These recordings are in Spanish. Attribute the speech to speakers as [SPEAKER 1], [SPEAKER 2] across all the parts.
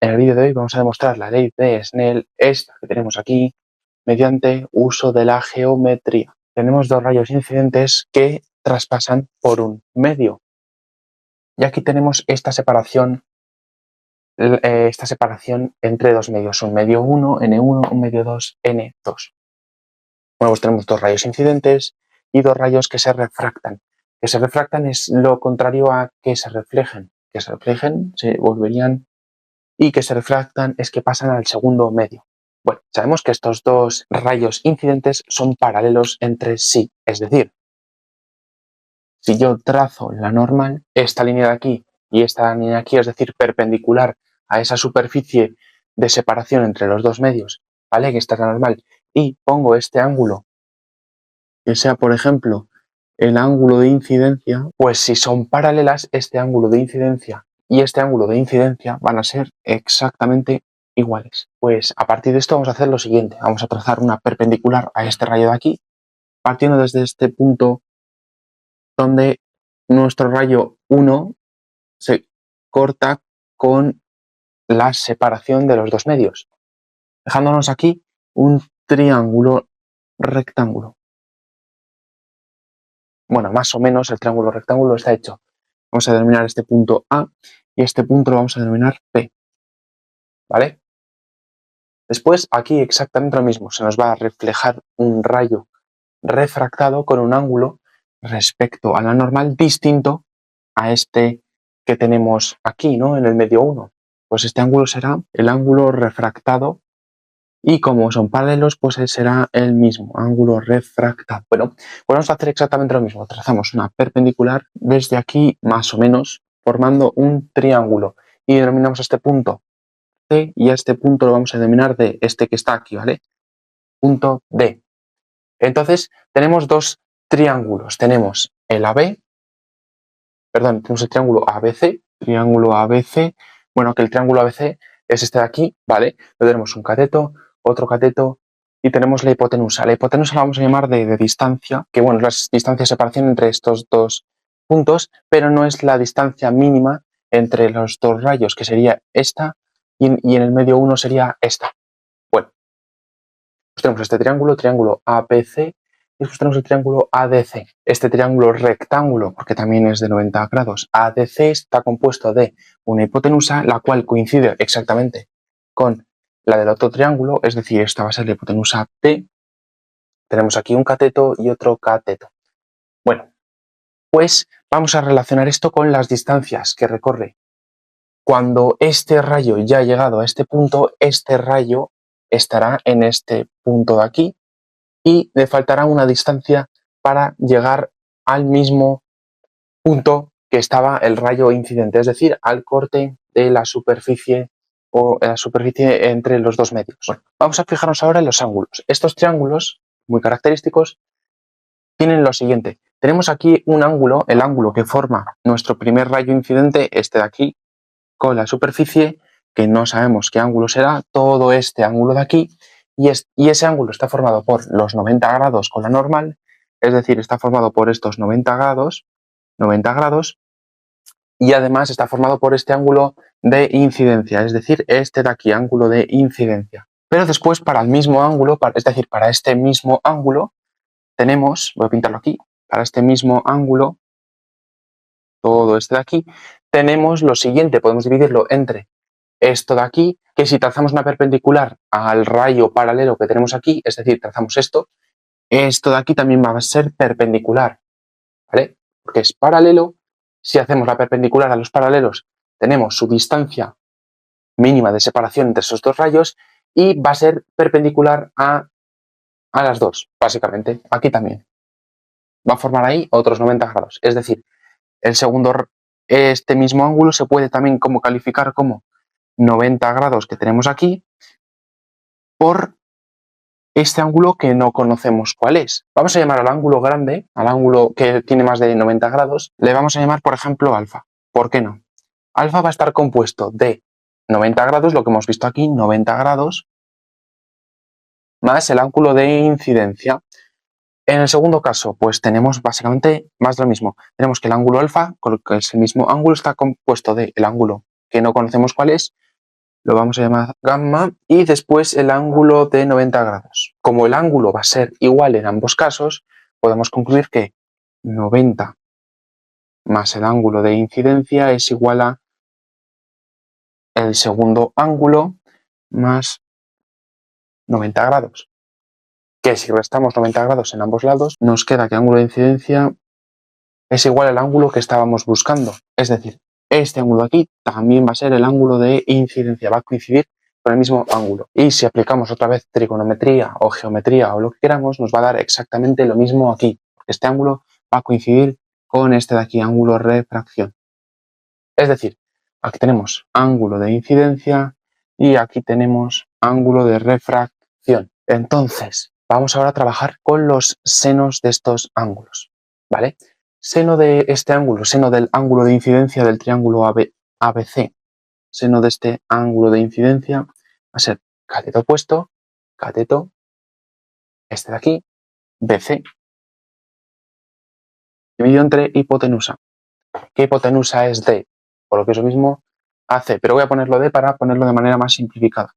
[SPEAKER 1] En el vídeo de hoy vamos a demostrar la ley de Snell, esta que tenemos aquí, mediante uso de la geometría. Tenemos dos rayos incidentes que traspasan por un medio. Y aquí tenemos esta separación entre dos medios, un medio 1, N1, un medio 2, N2. Bueno, pues tenemos dos rayos incidentes y dos rayos que se refractan. Que se refractan es lo contrario a que se reflejen. Que se reflejen se volverían y que se refractan es que pasan al segundo medio. Bueno, sabemos que estos dos rayos incidentes son paralelos entre sí, es decir, si yo trazo la normal, esta línea de aquí y esta línea de aquí, es decir, perpendicular a esa superficie de separación entre los dos medios, ¿vale? Que esta es la normal, y pongo este ángulo, que sea, por ejemplo, el ángulo de incidencia, pues si son paralelas, este ángulo de incidencia y este ángulo de incidencia van a ser exactamente iguales. Pues a partir de esto vamos a hacer lo siguiente. Vamos a trazar una perpendicular a este rayo de aquí, partiendo desde este punto donde nuestro rayo 1 se corta con la separación de los dos medios, dejándonos aquí un triángulo rectángulo. Bueno, más o menos el triángulo rectángulo está hecho. Vamos a denominar este punto A y este punto lo vamos a denominar P, ¿vale? Después aquí exactamente lo mismo, se nos va a reflejar un rayo refractado con un ángulo respecto a la normal distinto a este que tenemos aquí, ¿no? En el medio 1. Pues este ángulo será el ángulo refractado y como son paralelos, pues será el mismo ángulo refractado. Bueno, pues vamos a hacer exactamente lo mismo. Trazamos una perpendicular desde aquí más o menos, formando un triángulo y denominamos este punto C y a este punto lo vamos a denominar D, este que está aquí, ¿vale? Punto D. Entonces tenemos dos triángulos. Tenemos el AB, perdón, tenemos el triángulo ABC. Bueno, que el triángulo ABC es este de aquí, ¿vale? Luego tenemos un cateto, otro cateto y tenemos la hipotenusa. La hipotenusa la vamos a llamar de distancia, que bueno, es la distancia de separación entre estos dos puntos, pero no es la distancia mínima entre los dos rayos, que sería esta, y en el medio 1 sería esta. Bueno, pues tenemos este triángulo ABC, y después tenemos el triángulo ADC. Este triángulo rectángulo, porque también es de 90 grados, ADC está compuesto de una hipotenusa, la cual coincide exactamente con la del otro triángulo, es decir, esta va a ser la hipotenusa P. Tenemos aquí un cateto y otro cateto. Bueno, pues vamos a relacionar esto con las distancias que recorre. Cuando este rayo ya ha llegado a este punto, este rayo estará en este punto de aquí y le faltará una distancia para llegar al mismo punto que estaba el rayo incidente, es decir, al corte de la superficie o la superficie entre los dos medios. Bueno, vamos a fijarnos ahora en los ángulos. Estos triángulos, muy característicos, tienen lo siguiente. Tenemos aquí un ángulo, el ángulo que forma nuestro primer rayo incidente, este de aquí, con la superficie, que no sabemos qué ángulo será, todo este ángulo de aquí, y ese ángulo está formado por los 90 grados con la normal, es decir, está formado por estos 90 grados, y además está formado por este ángulo de incidencia, es decir, este de aquí, ángulo de incidencia. Pero después para el mismo ángulo, es decir, para este mismo ángulo, tenemos, voy a pintarlo aquí, para este mismo ángulo, todo este de aquí, tenemos lo siguiente, podemos dividirlo entre esto de aquí, que si trazamos una perpendicular al rayo paralelo que tenemos aquí, es decir, trazamos esto de aquí también va a ser perpendicular, ¿vale? Porque es paralelo. Si hacemos la perpendicular a los paralelos, tenemos su distancia mínima de separación entre esos dos rayos y va a ser perpendicular a las dos, básicamente. Aquí también. Va a formar ahí otros 90 grados. Es decir, este mismo ángulo se puede también calificar como 90 grados que tenemos aquí por este ángulo que no conocemos cuál es. Vamos a llamar al ángulo grande, al ángulo que tiene más de 90 grados, le vamos a llamar, por ejemplo, alfa. ¿Por qué no? Alfa va a estar compuesto de 90 grados, lo que hemos visto aquí, 90 grados, más el ángulo de incidencia. En el segundo caso, pues tenemos básicamente más de lo mismo. Tenemos que el ángulo alfa, que es el mismo ángulo, está compuesto del ángulo que no conocemos cuál es, lo vamos a llamar gamma, y después el ángulo de 90 grados. Como el ángulo va a ser igual en ambos casos, podemos concluir que 90 más el ángulo de incidencia es igual a el segundo ángulo más 90 grados. Que si restamos 90 grados en ambos lados, nos queda que el ángulo de incidencia es igual al ángulo que estábamos buscando. Es decir, este ángulo aquí también va a ser el ángulo de incidencia, va a coincidir con el mismo ángulo. Y si aplicamos otra vez trigonometría o geometría o lo que queramos, nos va a dar exactamente lo mismo aquí. Este ángulo va a coincidir con este de aquí, ángulo de refracción. Es decir, aquí tenemos ángulo de incidencia y aquí tenemos ángulo de refracción. Entonces, vamos ahora a trabajar con los senos de estos ángulos, ¿vale? Seno de este ángulo, seno del ángulo de incidencia del triángulo ABC, seno de este ángulo de incidencia va a ser cateto opuesto, cateto, este de aquí, BC, dividido entre hipotenusa. ¿Qué hipotenusa es D? Por lo que es lo mismo AC, pero voy a ponerlo D para ponerlo de manera más simplificada.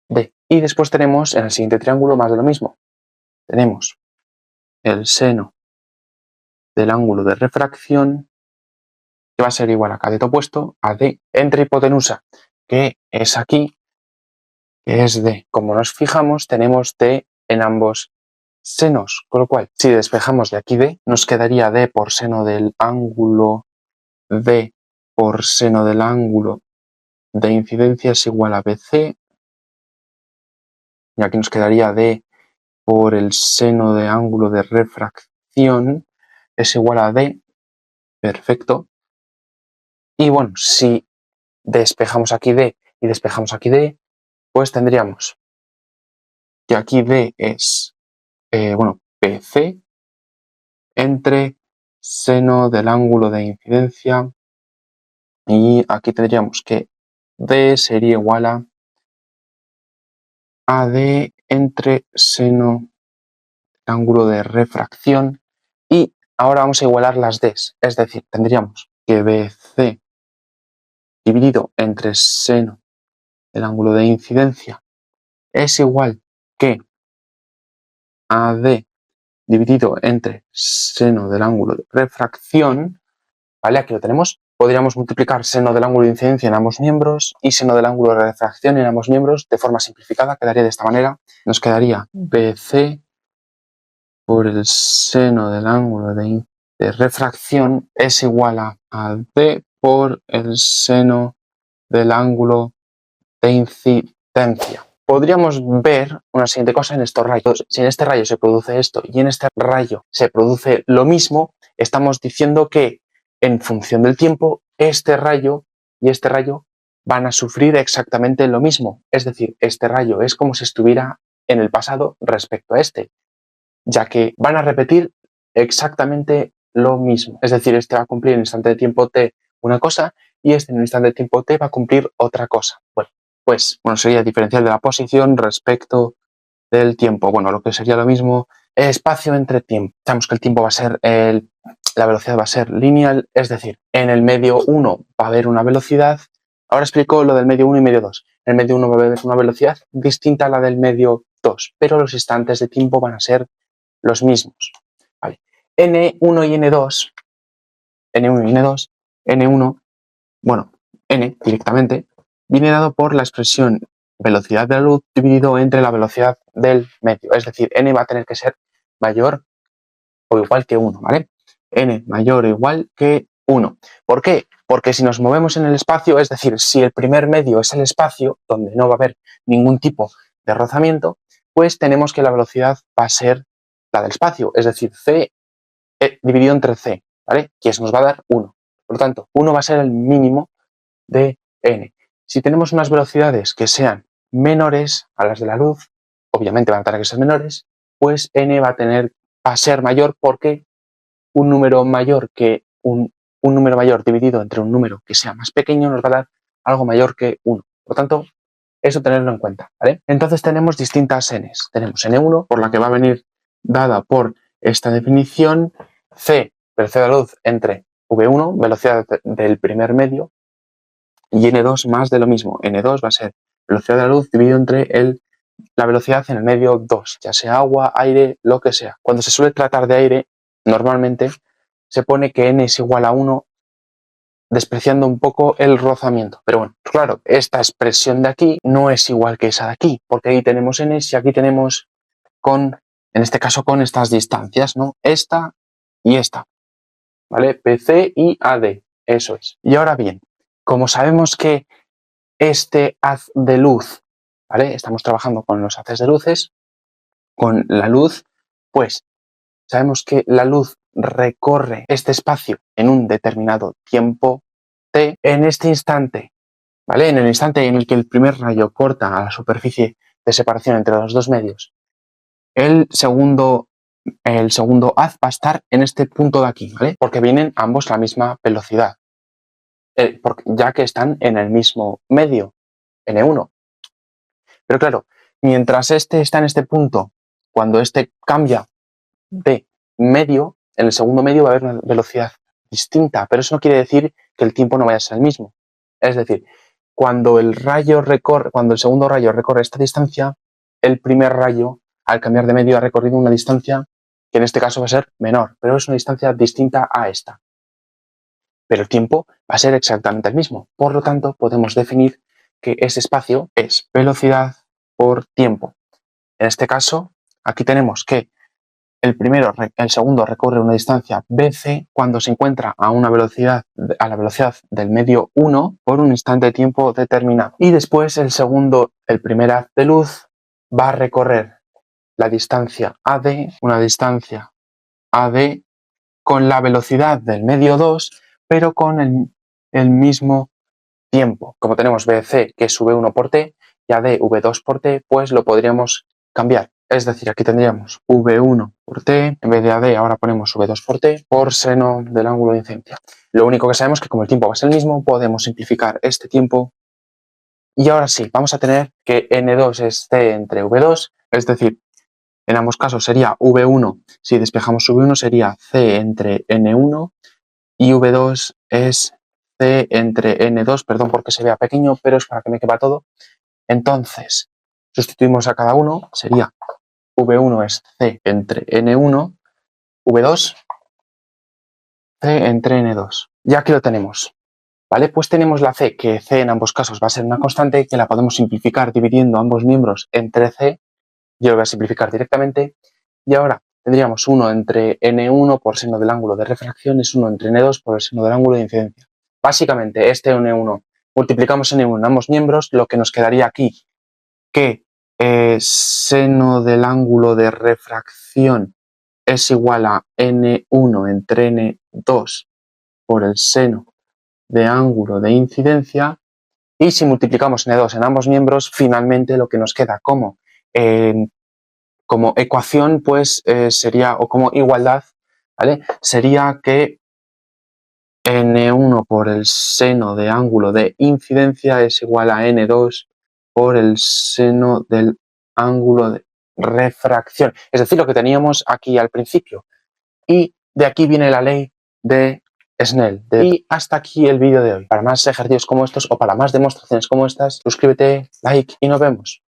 [SPEAKER 1] D. Y después tenemos en el siguiente triángulo más de lo mismo. Tenemos el seno del ángulo de refracción, que va a ser igual a cateto opuesto a D entre hipotenusa, que es aquí, que es D. Como nos fijamos, tenemos D en ambos senos, con lo cual, si despejamos de aquí D, nos quedaría D por seno del ángulo D por seno del ángulo de incidencia es igual a BC, y aquí nos quedaría D por el seno de ángulo de refracción es igual a D, perfecto. Y bueno, si despejamos aquí D y despejamos aquí D, pues tendríamos que aquí D es, PC entre seno del ángulo de incidencia, y aquí tendríamos que D sería igual a AD entre seno del ángulo de refracción, y ahora vamos a igualar las Ds, es decir, tendríamos que BC dividido entre seno del ángulo de incidencia es igual que AD dividido entre seno del ángulo de refracción, ¿vale? Aquí lo tenemos. Podríamos multiplicar seno del ángulo de incidencia en ambos miembros y seno del ángulo de refracción en ambos miembros de forma simplificada. Quedaría de esta manera. Nos quedaría BC por el seno del ángulo de refracción es igual a D por el seno del ángulo de incidencia. Podríamos ver una siguiente cosa en estos rayos. Si en este rayo se produce esto y en este rayo se produce lo mismo, estamos diciendo que en función del tiempo, este rayo y este rayo van a sufrir exactamente lo mismo. Es decir, este rayo es como si estuviera en el pasado respecto a este, ya que van a repetir exactamente lo mismo. Es decir, este va a cumplir en un instante de tiempo t una cosa y este en un instante de tiempo t va a cumplir otra cosa. Bueno, sería diferencial de la posición respecto del tiempo. Bueno, lo que sería lo mismo, espacio entre tiempo. Sabemos que el tiempo va a ser, la velocidad va a ser lineal, es decir, en el medio 1 va a haber una velocidad. Ahora explico lo del medio 1 y medio 2. En el medio 1 va a haber una velocidad distinta a la del medio 2, pero los instantes de tiempo van a ser los mismos. Vale. N1 y N2, N1 y N2, N1, bueno, N directamente, viene dado por la expresión velocidad de la luz dividido entre la velocidad del medio. Es decir, N va a tener que ser mayor o igual que 1, ¿vale? N mayor o igual que 1. ¿Por qué? Porque si nos movemos en el espacio, es decir, si el primer medio es el espacio, donde no va a haber ningún tipo de rozamiento, pues tenemos que la velocidad va a ser la del espacio, es decir, C dividido entre C, ¿vale? Que eso nos va a dar 1. Por lo tanto, 1 va a ser el mínimo de N. Si tenemos unas velocidades que sean menores a las de la luz, obviamente van a tener que ser menores, pues N va a ser mayor, porque un número mayor que un número mayor dividido entre un número que sea más pequeño nos va a dar algo mayor que 1. Por lo tanto, eso tenerlo en cuenta, ¿vale? Entonces tenemos distintas Ns. Tenemos N1, por la que va a venir dada por esta definición, C, velocidad de la luz entre V1, velocidad del primer medio, y N2 más de lo mismo. N2 va a ser velocidad de la luz dividido entre la velocidad en el medio 2, ya sea agua, aire, lo que sea. Cuando se suele tratar de aire, normalmente se pone que n es igual a 1, despreciando un poco el rozamiento. Pero bueno, claro, esta expresión de aquí no es igual que esa de aquí, porque ahí tenemos n y aquí tenemos en este caso con estas distancias, ¿no? Esta y esta, ¿vale? PC y AD, eso es. Y ahora bien, como sabemos que este haz de luz, ¿vale? Estamos trabajando con los haces de luces, con la luz, pues sabemos que la luz recorre este espacio en un determinado tiempo t. En este instante, ¿vale? En el instante en el que el primer rayo corta a la superficie de separación entre los dos medios, el segundo haz va a estar en este punto de aquí, ¿vale? Porque vienen ambos a la misma velocidad, ya que están en el mismo medio, n1. Pero claro, mientras este está en este punto, cuando este cambia de medio, en el segundo medio va a haber una velocidad distinta, pero eso no quiere decir que el tiempo no vaya a ser el mismo. Es decir, cuando el segundo rayo recorre esta distancia, el primer rayo, al cambiar de medio, ha recorrido una distancia que en este caso va a ser menor, pero es una distancia distinta a esta. Pero el tiempo va a ser exactamente el mismo. Por lo tanto, podemos definir que ese espacio es velocidad por tiempo. En este caso, aquí tenemos que el segundo recorre una distancia bc cuando se encuentra a la velocidad del medio 1 por un instante de tiempo determinado. Y después el primer haz de luz va a recorrer la distancia AD, una distancia AD con la velocidad del medio 2, pero con el mismo tiempo. Como tenemos BC, que es V1 por T, y AD V2 por T, pues lo podríamos cambiar. Es decir, aquí tendríamos V1 por T, en vez de AD ahora ponemos V2 por T, por seno del ángulo de incidencia. Lo único que sabemos es que como el tiempo va a ser el mismo, podemos simplificar este tiempo. Y ahora sí, vamos a tener que N2 es C entre V2, es decir, en ambos casos sería V1, si despejamos V1 sería C entre N1 y V2 es C entre N2, perdón porque se vea pequeño, pero es para que me quepa todo. Entonces, sustituimos a cada uno, sería V1 es C entre N1, V2, C entre N2. Ya que lo tenemos, ¿vale? Pues tenemos la C, que C en ambos casos va a ser una constante, que la podemos simplificar dividiendo ambos miembros entre C. Yo lo voy a simplificar directamente. Y ahora tendríamos 1 entre N1 por seno del ángulo de refracción es 1 entre N2 por el seno del ángulo de incidencia. Básicamente, este N1 multiplicamos N1 en ambos miembros, lo que nos quedaría aquí, que seno del ángulo de refracción es igual a N1 entre N2 por el seno de ángulo de incidencia. Y si multiplicamos N2 en ambos miembros, finalmente lo que nos queda como ecuación, pues sería, o como igualdad, ¿vale? Sería que N1 por el seno de ángulo de incidencia es igual a N2 por el seno del ángulo de refracción. Es decir, lo que teníamos aquí al principio. Y de aquí viene la ley de Snell. Y hasta aquí el vídeo de hoy. Para más ejercicios como estos o para más demostraciones como estas, suscríbete, like y nos vemos.